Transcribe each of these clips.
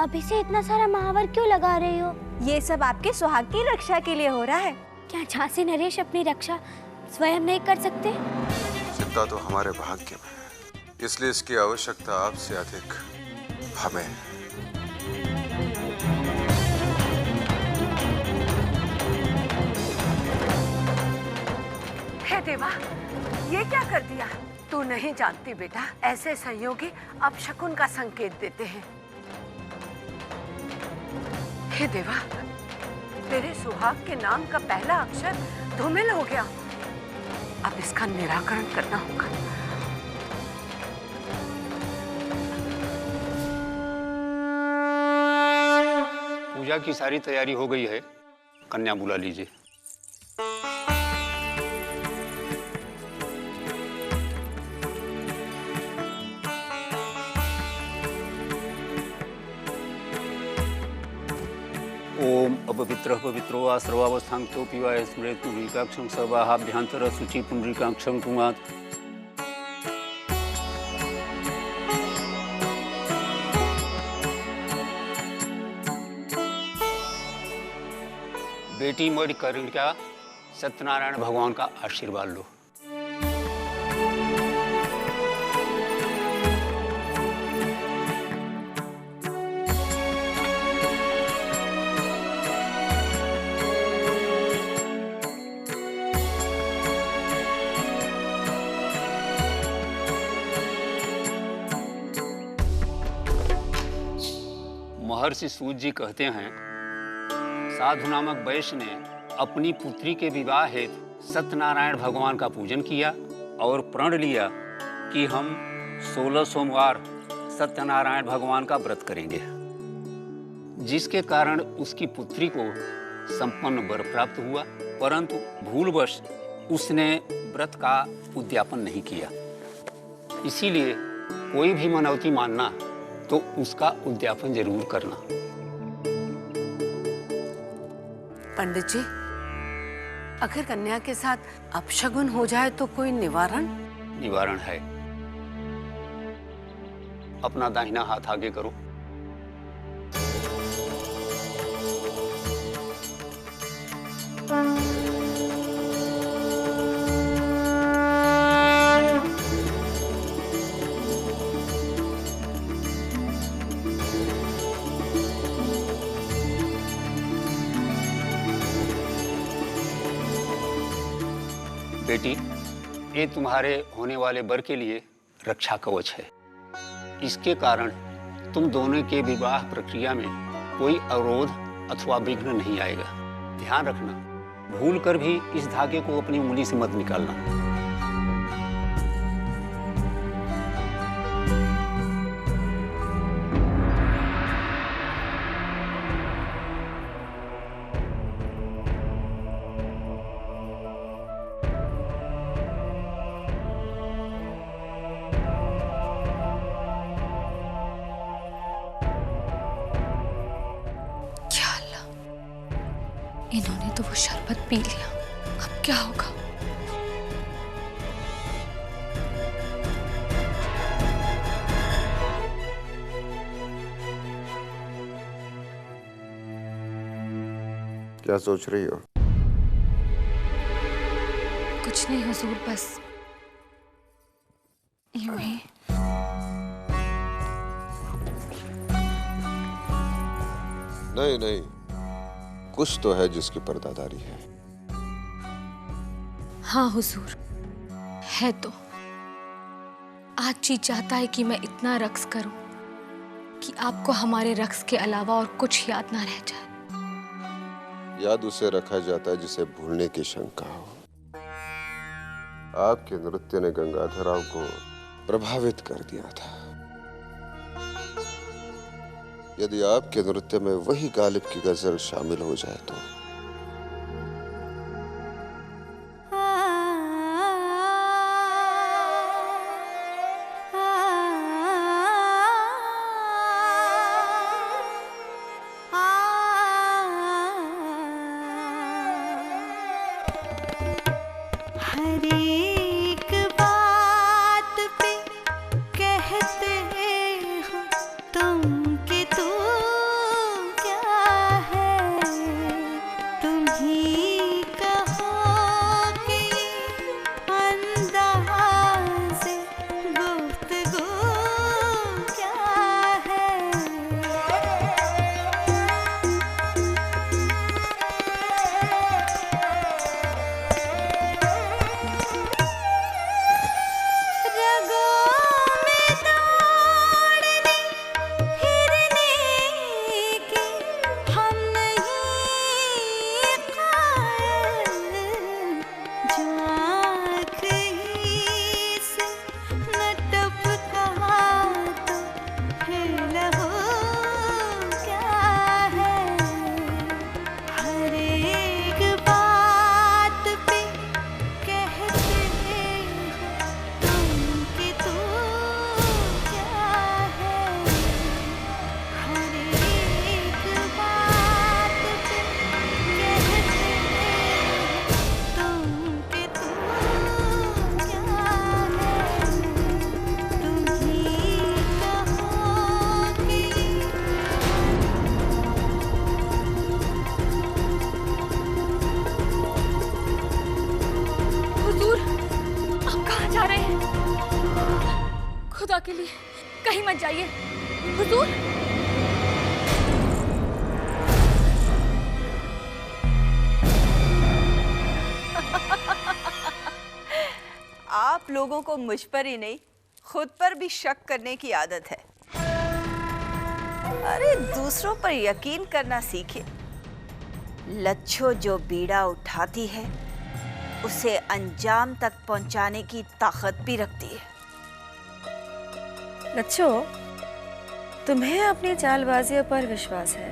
अभी से इतना सारा महावर क्यों लगा रही हो? ये सब आपके सुहाग की रक्षा के लिए हो रहा है। क्या झांसी नरेश अपनी रक्षा स्वयं नहीं कर सकते? चिंता तो हमारे भाग्य में है, इसलिए इसकी आवश्यकता आपसे अधिक हमें है। हे देवा, ये क्या कर दिया? तू नहीं जानती बेटा, ऐसे संयोगी अपशकुन का संकेत देते हैं। हे देवा, तेरे सुहाग के नाम का पहला अक्षर धूमिल हो गया। अब इसका निराकरण करना होगा। पूजा की सारी तैयारी हो गई है, कन्या बुला लीजिए। ओम अपवित्रः पवित्रो वा सर्वावस्थान्तो वा स्मरेतु ऋकाक्षं सर्वाहाभ्यंतर शुचि पुंडरीकाक्षं कुमात्। बेटी मणिकर्णिका सत्यनारायण भगवान का आशीर्वाद लो। महर्षि सूत जी कहते हैं, साधु नामक वैश्य ने अपनी पुत्री के विवाह हेतु सत्यनारायण भगवान का पूजन किया और प्रण लिया कि हम 16 सोमवार सत्यनारायण भगवान का व्रत करेंगे, जिसके कारण उसकी पुत्री को संपन्न वर प्राप्त हुआ। परंतु भूलवश उसने व्रत का उद्यापन नहीं किया। इसीलिए कोई भी मनौती मानना तो उसका उद्यापन जरूर करना। पंडित जी, अगर कन्या के साथ अपशगुन हो जाए तो कोई निवारण? निवारण है। अपना दाहिना हाथ आगे करो। बेटी, ये तुम्हारे होने वाले वर के लिए रक्षा कवच है। इसके कारण तुम दोनों के विवाह प्रक्रिया में कोई अवरोध अथवा विघ्न नहीं आएगा। ध्यान रखना, भूल कर भी इस धागे को अपनी उंगली से मत निकालना। इन्होंने तो वो शरबत पी लिया, अब क्या होगा? क्या सोच रही हो? कुछ नहीं हुजूर, बस यूं ही। नहीं नहीं, कुछ तो है जिसकी पर्दादारी है। हाँ हुजूर, है तो। आज जी चाहता है कि मैं इतना रक्स करूं कि आपको हमारे रक्स के अलावा और कुछ याद ना रह जाए। याद उसे रखा जाता है जिसे भूलने की शंका हो। आपके नृत्य ने गंगाधरराव को प्रभावित कर दिया था। यदि आपके नृत्य में वही गालिब की गजल शामिल हो जाए तो कहते हो तुम कि तू के लिए कहीं मत जाइए। हुजूर, आप लोगों को मुझ पर ही नहीं, खुद पर भी शक करने की आदत है। अरे दूसरों पर यकीन करना सीखे। लच्छो जो बीड़ा उठाती है उसे अंजाम तक पहुंचाने की ताकत भी रखती है। लच्छो, तुम्हें अपनी चालबाजियों पर विश्वास है।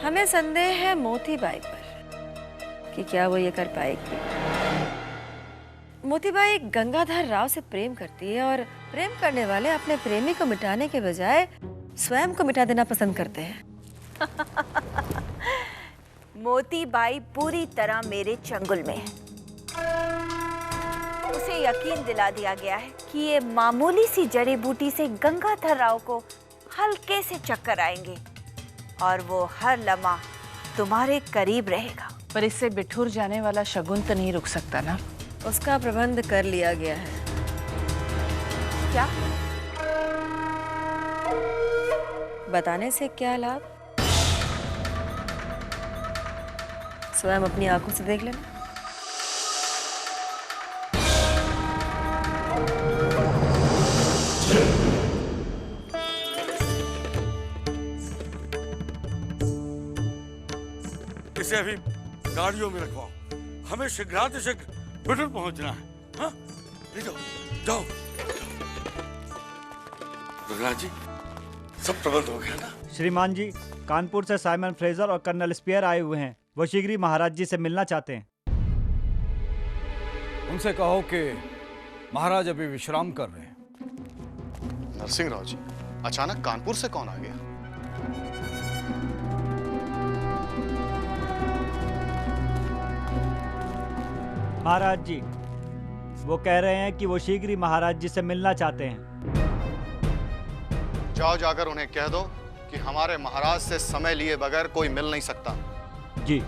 हमें संदेह है मोतीबाई पर कि क्या वो ये कर पाएगी। मोतीबाई गंगाधर राव से प्रेम करती है और प्रेम करने वाले अपने प्रेमी को मिटाने के बजाय स्वयं को मिटा देना पसंद करते हैं। मोतीबाई पूरी तरह मेरे चंगुल में है। उसे यकीन दिला दिया गया है कि ये मामूली सी जड़ी बूटी से गंगाधर राव को हल्के से चक्कर आएंगे और वो हर लम्हा तुम्हारे करीब रहेगा। पर इससे बिठुर जाने वाला शगुन तो नहीं रुक सकता ना? उसका प्रबंध कर लिया गया है। क्या? बताने से क्या लाभ? स्वयं अपनी आंखों से देख लेना। इसे अभी गाड़ियों में रखवाओ, हमें शीघ्रातिशीघ्र बिठूर पहुंचना है। हाँ, ले जाओ, जाओ। रघुनाथ जी, सब प्रबंध हो गया ना? श्रीमान जी, कानपुर से साइमन फ्रेजर और कर्नल स्पेयर आए हुए हैं। वो शीघ्र ही महाराज जी से मिलना चाहते हैं। उनसे कहो कि महाराज अभी विश्राम कर रहे हैं। नरसिंह राव जी, अचानक कानपुर से कौन आ गया? महाराज जी, वो कह रहे हैं कि वो शीघ्र ही महाराज जी से मिलना चाहते हैं। जाओ, जाकर उन्हें कह दो कि हमारे महाराज से समय लिए बगैर कोई मिल नहीं सकता। जी।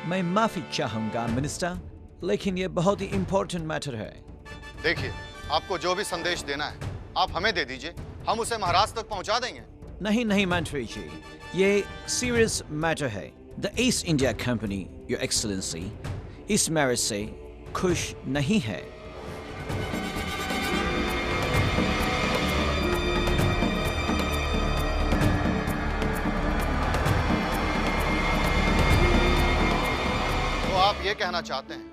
मैं माफी चाहूंगा मिनिस्टर, लेकिन ये बहुत ही इंपॉर्टेंट मैटर है। देखिए, आपको जो भी संदेश देना है आप हमें दे दीजिए, हम उसे महाराज तक पहुंचा देंगे। नहीं नहीं मंत्री जी, ये सीरियस मैटर है। The east India company, your excellency, इस मैरिज से खुश नहीं है। तो आप ये कहना चाहते हैं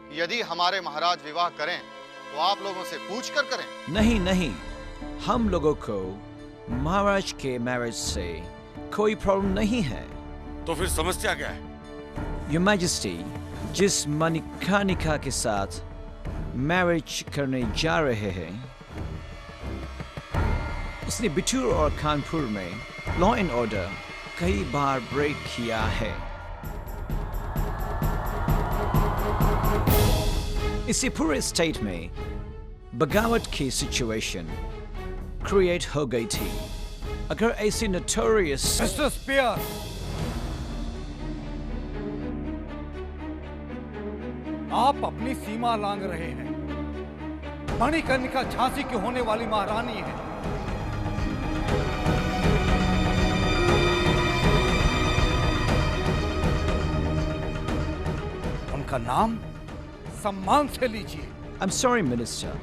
कि यदि हमारे महाराज विवाह करें तो आप लोगों से पूछ कर करें? नहीं नहीं, हम लोगों को महाराज के मैरिज से कोई प्रॉब्लम नहीं है। तो फिर समस्या क्या है? योर मैजेस्टी, जिस मणिकर्णिका के साथ मैरिज करने जा रहे हैं, उसने बिठूर और कानपुर में लॉ एंड ऑर्डर कई बार ब्रेक किया है। इसी पूरे स्टेट में बगावत की सिचुएशन क्रिएट हो गई थी। अगर ऐसी नोटोरियस मिस्टर स्पेयर, आप अपनी सीमा लांघ रहे हैं। मणिकर्णिका झांसी की होने वाली महारानी है। उनका नाम सम्मान से लीजिए। I'm sorry मिनिस्टर,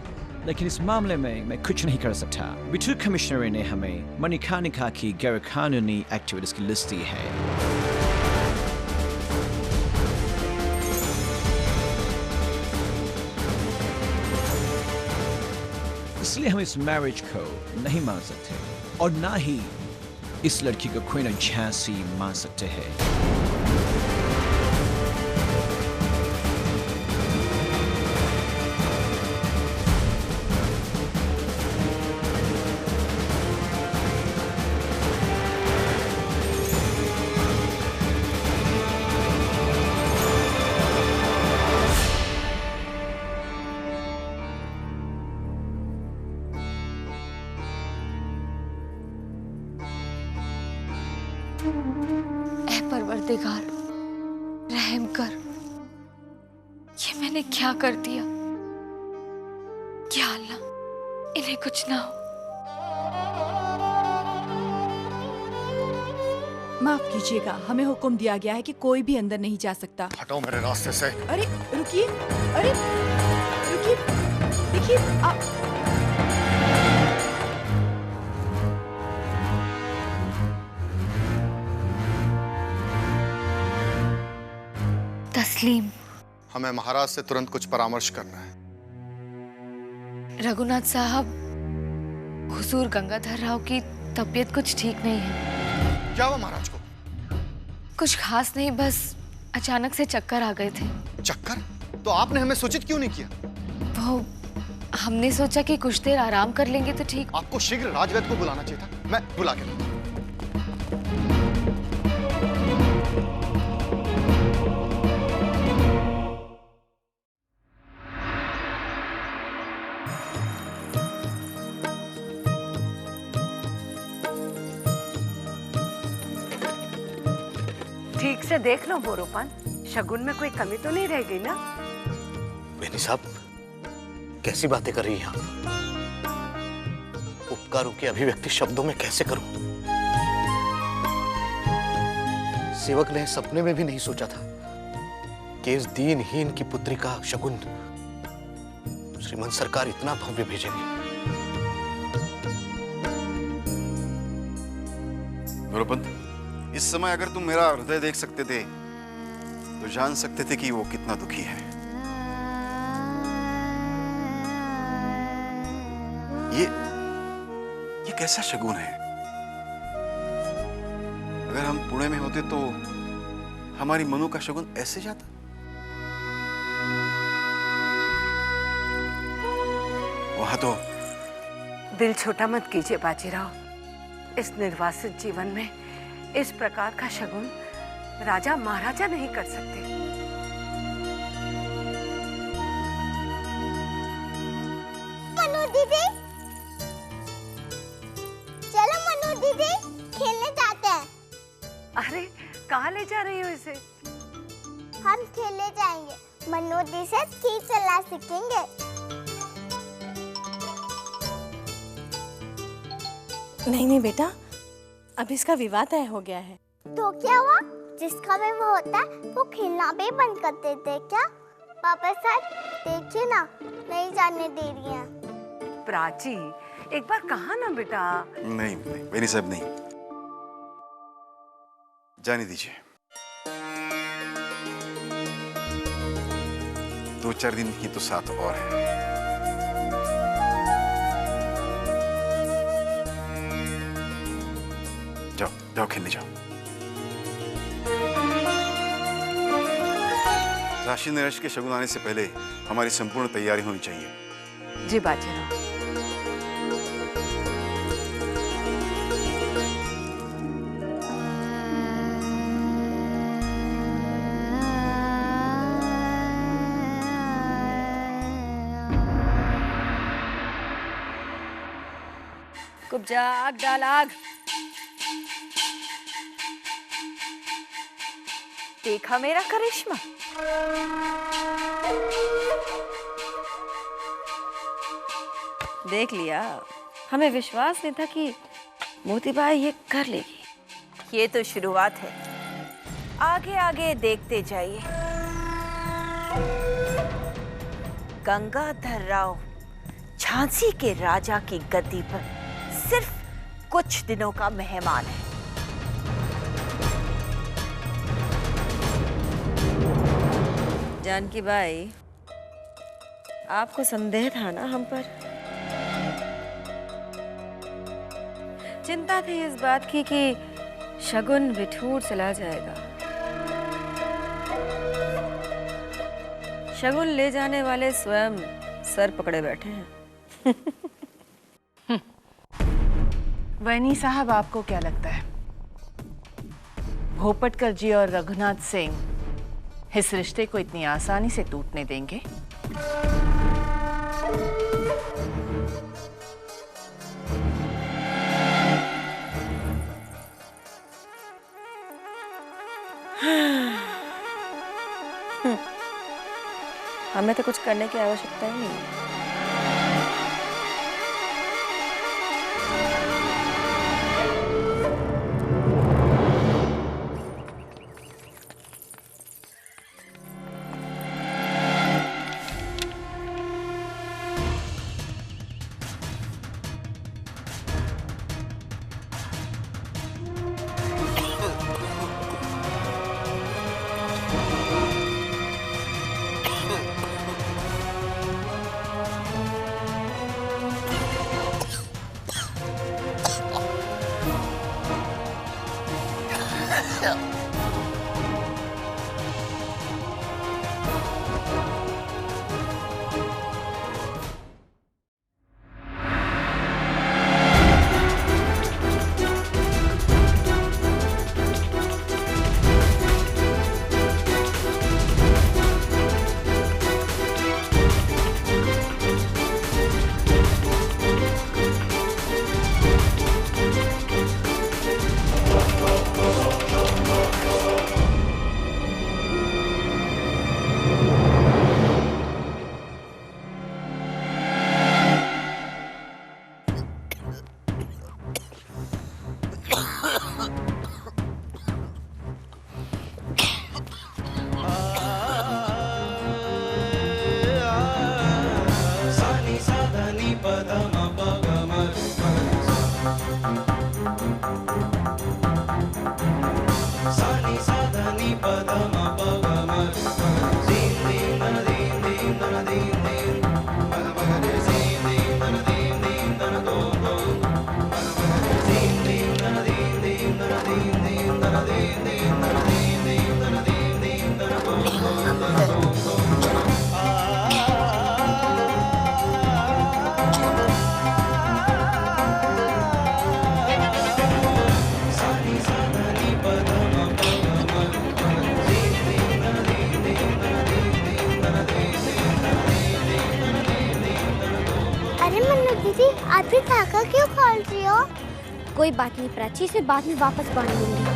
लेकिन इस मामले में मैं कुछ नहीं कर सकता। बिठूर कमिश्नर ने हमें मणिकर्णिका की गैर कानूनी एक्टिविटीज की लिस्ट दी है। इसलिए हम इस मैरिज को नहीं मान सकते और ना ही इस लड़की को क्वीन ऑफ झांसी मान सकते हैं। रहम कर, ये मैंने क्या कर दिया? या अल्लाह, इन्हें कुछ ना हो। माफ कीजिएगा, हमें हुक्म दिया गया है कि कोई भी अंदर नहीं जा सकता। हटो मेरे रास्ते से। अरे रुकिए, अरे रुकिए, देखिए तस्लीम, हमें महाराज से तुरंत कुछ परामर्श करना है। रघुनाथ साहब, हुजूर गंगाधर राव की तबीयत कुछ ठीक नहीं है। क्या हुआ महाराज को? कुछ खास नहीं, बस अचानक से चक्कर आ गए थे। चक्कर? तो आपने हमें सूचित क्यों नहीं किया? वो हमने सोचा कि कुछ देर आराम कर लेंगे तो ठीक। आपको शीघ्र राजवैद्य को बुलाना चाहिए था। मैं बुला के लाऊं। ठीक से देख लो बोरोपन, शगुन में कोई कमी तो नहीं रह गई ना? बेनी साहब, कैसी बातें कर रही हैं आप? उपकारों की अभिव्यक्ति शब्दों में कैसे करूं? सेवक ने सपने में भी नहीं सोचा था कि इस दीनहीन की पुत्री का शगुन श्रीमंत सरकार इतना भव्य भेजेंगे। बोरोपन, इस समय अगर तुम मेरा हृदय देख सकते थे तो जान सकते थे कि वो कितना दुखी है। ये कैसा शगुन है? अगर हम पुणे में होते तो हमारी मनु का शगुन ऐसे जाता? वहां तो दिल छोटा मत कीजिए बाजीराव। इस निर्वासित जीवन में इस प्रकार का शगुन राजा महाराजा नहीं कर सकते। मनु दीदी, चलो मनु दीदी, खेलने जाते हैं। अरे कहाँ ले जा रही हो इसे? हम खेलने जाएंगे, मनु दीदी से स्की चला सीखेंगे। नहीं बेटा, अब इसका विवाह तय हो गया है। तो क्या हुआ? जिसका विवाह होता है वो खेलना भी बंद कर देते क्या? पापा साहब देखिए ना, नहीं जाने दे रही हैं। प्राची, एक बार कहा ना बेटा। नहीं, बेनी साहब नहीं, जाने दीजिए। 2-4 दिन ही तो साथ और है। जाओ जाओ, खेलने जाओ। राशि नरेश के शगुन आने से पहले हमारी संपूर्ण तैयारी होनी चाहिए। जी बाजीराव। कुब्जा, आग डाल, आग। देखा मेरा करिश्मा? देख लिया, हमें विश्वास नहीं था कि मोतीबाई ये कर लेगी। ये तो शुरुआत है, आगे आगे देखते जाइए। गंगाधर राव झांसी के राजा की गद्दी पर सिर्फ कुछ दिनों का मेहमान है। जानकी बाई, आपको संदेह था ना हम पर? चिंता थी इस बात की कि शगुन बिठूर चला जाएगा। शगुन ले जाने वाले स्वयं सर पकड़े बैठे हैं। वैनी साहब, आपको क्या लगता है भोपटकर जी और रघुनाथ सिंह इस रिश्ते को इतनी आसानी से टूटने देंगे? हमें तो कुछ करने की आवश्यकता ही नहीं है। आप भी धागा क्यों खोल रही हो? कोई बात नहीं प्राची, इसे बाद में वापस बांध लूंगी।